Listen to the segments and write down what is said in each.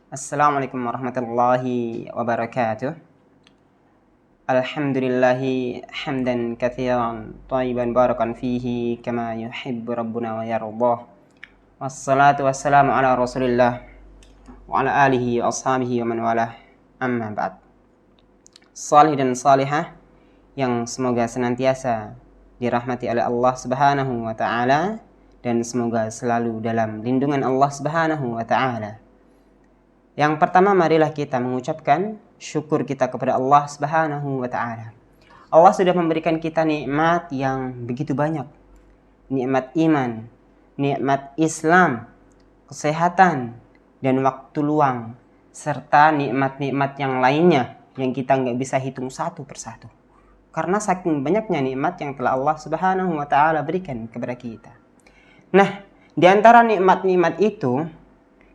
Assalamualaikum warahmatullahi wabarakatuh. Alhamdulillahi hamdan katsiran thayyiban barakan fihi kama yuhibbu rabbuna wa yardah. Wassalatu wassalamu ala Rasulillah wa ala alihi wa ashabihi wa man walah. Amma ba'd. Salih dan salihah yang semoga senantiasa dirahmati oleh Allah Subhanahu wa taala dan semoga selalu dalam lindungan Allah Subhanahu wa taala. Yang pertama, marilah kita mengucapkan syukur kita kepada Allah Subhanahu wa taala. Allah sudah memberikan kita nikmat yang begitu banyak. Nikmat iman, nikmat Islam, kesehatan, dan waktu luang, serta nikmat-nikmat yang lainnya yang kita nggak bisa hitung satu persatu. Karena saking banyaknya nikmat yang telah Allah Subhanahu wa taala berikan kepada kita. Nah, di antara nikmat-nikmat itu,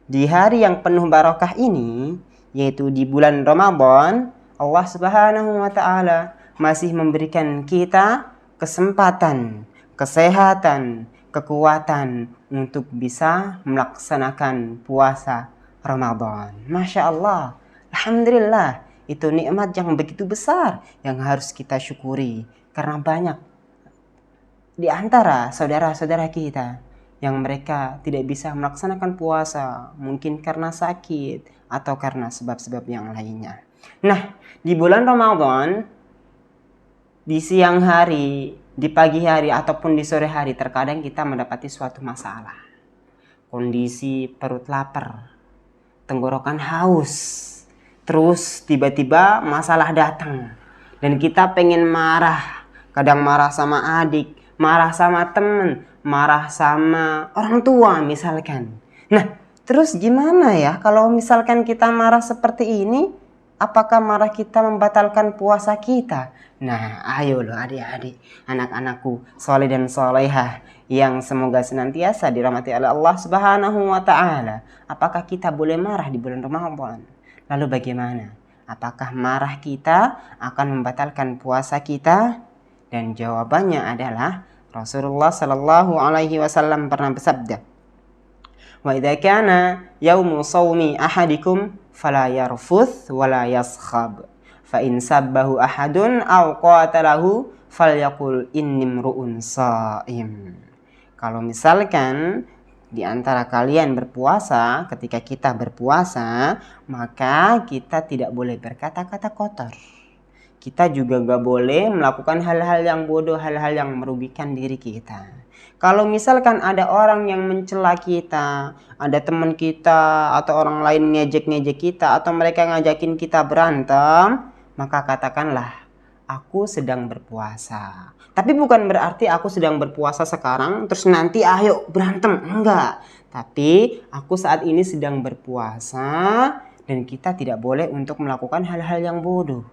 di hari yang penuh barakah ini, yaitu di bulan Ramadan, Allah Subhanahu wa taala masih memberikan kita kesempatan, kesehatan, kekuatan untuk bisa melaksanakan puasa Ramadan. Masya Allah, alhamdulillah, itu nikmat yang begitu besar yang harus kita syukuri, karena banyak di antara saudara-saudara kita yang mereka tidak bisa melaksanakan puasa, mungkin karena sakit atau karena sebab-sebab yang lainnya. Nah, di bulan Ramadan, di siang hari, di pagi hari, ataupun di sore hari, terkadang kita mendapati suatu masalah. Kondisi perut lapar, tenggorokan haus, terus tiba-tiba masalah datang. Dan kita pengen marah, kadang marah sama adik, marah sama teman, marah sama orang tua misalkan. Nah, terus gimana ya kalau misalkan kita marah seperti ini? Apakah marah kita membatalkan puasa kita? Nah, ayo loh adik-adik, anak-anakku, soleh dan solehah yang semoga senantiasa dirahmati oleh Allah Subhanahu wa taala. Apakah kita boleh marah di bulan Ramadan? Lalu bagaimana? Apakah marah kita akan membatalkan puasa kita? Dan jawabannya adalah Rasulullah sallallahu alaihi wasallam pernah bersabda, "Wa idza kana yaumu shaumi ahadikum fala yarfuth wala yaskhab, fa in sabbahu ahadun aw qatalahu falyaqul inni mru'un shaim." Kalau misalkan di antara kalian berpuasa, ketika kita berpuasa, maka kita tidak boleh berkata-kata kotor. Kita juga gak boleh melakukan hal-hal yang bodoh, hal-hal yang merugikan diri kita. Kalau misalkan ada orang yang mencela kita, ada teman kita atau orang lain ngejek-ngejek kita, atau mereka ngajakin kita berantem, maka katakanlah, aku sedang berpuasa. Tapi bukan berarti aku sedang berpuasa sekarang, terus nanti ayo berantem. Enggak. Tapi aku saat ini sedang berpuasa, dan kita tidak boleh untuk melakukan hal-hal yang bodoh.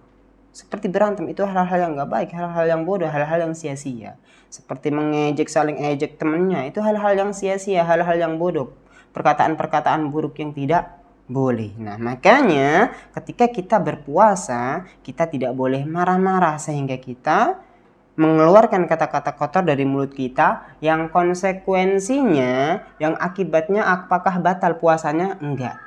Seperti berantem, itu hal-hal yang gak baik, hal-hal yang bodoh, hal-hal yang sia-sia. Seperti mengejek, saling ejek temannya, itu hal-hal yang sia-sia, hal-hal yang bodoh. Perkataan-perkataan buruk yang tidak boleh. Nah, makanya ketika kita berpuasa, kita tidak boleh marah-marah sehingga kita mengeluarkan kata-kata kotor dari mulut kita yang konsekuensinya, yang akibatnya apakah batal puasanya? Enggak.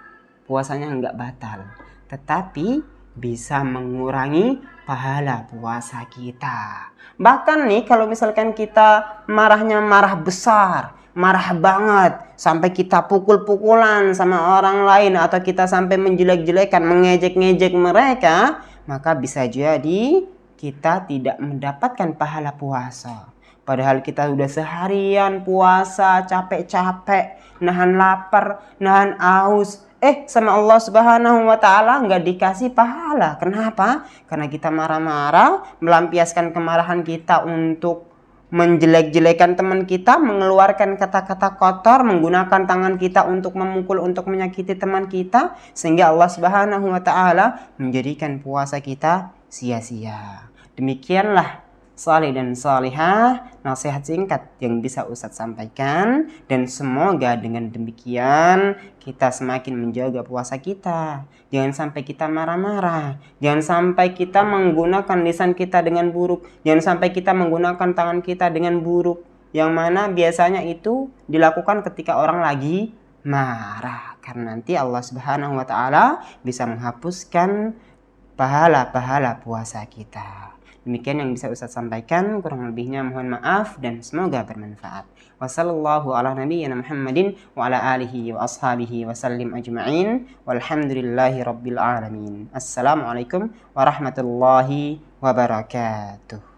Puasanya enggak batal. Tetapi bisa mengurangi pahala puasa kita. Bahkan nih kalau misalkan kita marahnya marah besar, marah banget, sampai kita pukul-pukulan sama orang lain, atau kita sampai menjelek-jelekan, mengejek-ngejek mereka, maka bisa jadi kita tidak mendapatkan pahala puasa. Padahal kita udah seharian puasa, capek-capek, nahan lapar, nahan haus, sama Allah Subhanahu wa taala nggak dikasih pahala. Kenapa? Karena kita marah-marah, melampiaskan kemarahan kita untuk menjelek-jelekan teman kita, mengeluarkan kata-kata kotor, menggunakan tangan kita untuk memukul, untuk menyakiti teman kita, sehingga Allah Subhanahu wa taala menjadikan puasa kita sia-sia. Demikianlah salih dan salihah, nasihat singkat yang bisa Ustadz sampaikan, dan semoga dengan demikian kita semakin menjaga puasa kita. Jangan sampai kita marah-marah, jangan sampai kita menggunakan lisan kita dengan buruk, jangan sampai kita menggunakan tangan kita dengan buruk, yang mana biasanya itu dilakukan ketika orang lagi marah. Karena nanti Allah Subhanahu wa Ta'ala bisa menghapuskan pahala-pahala puasa kita. Demikian yang bisa Ustaz sampaikan, kurang lebihnya mohon maaf dan semoga bermanfaat. Wassallallahu ala nabiyyina Muhammadin wa ala alihi wa ashabihi wa sallim ajma'in. Walhamdulillahi rabbil alamin. Assalamualaikum warahmatullahi wabarakatuh.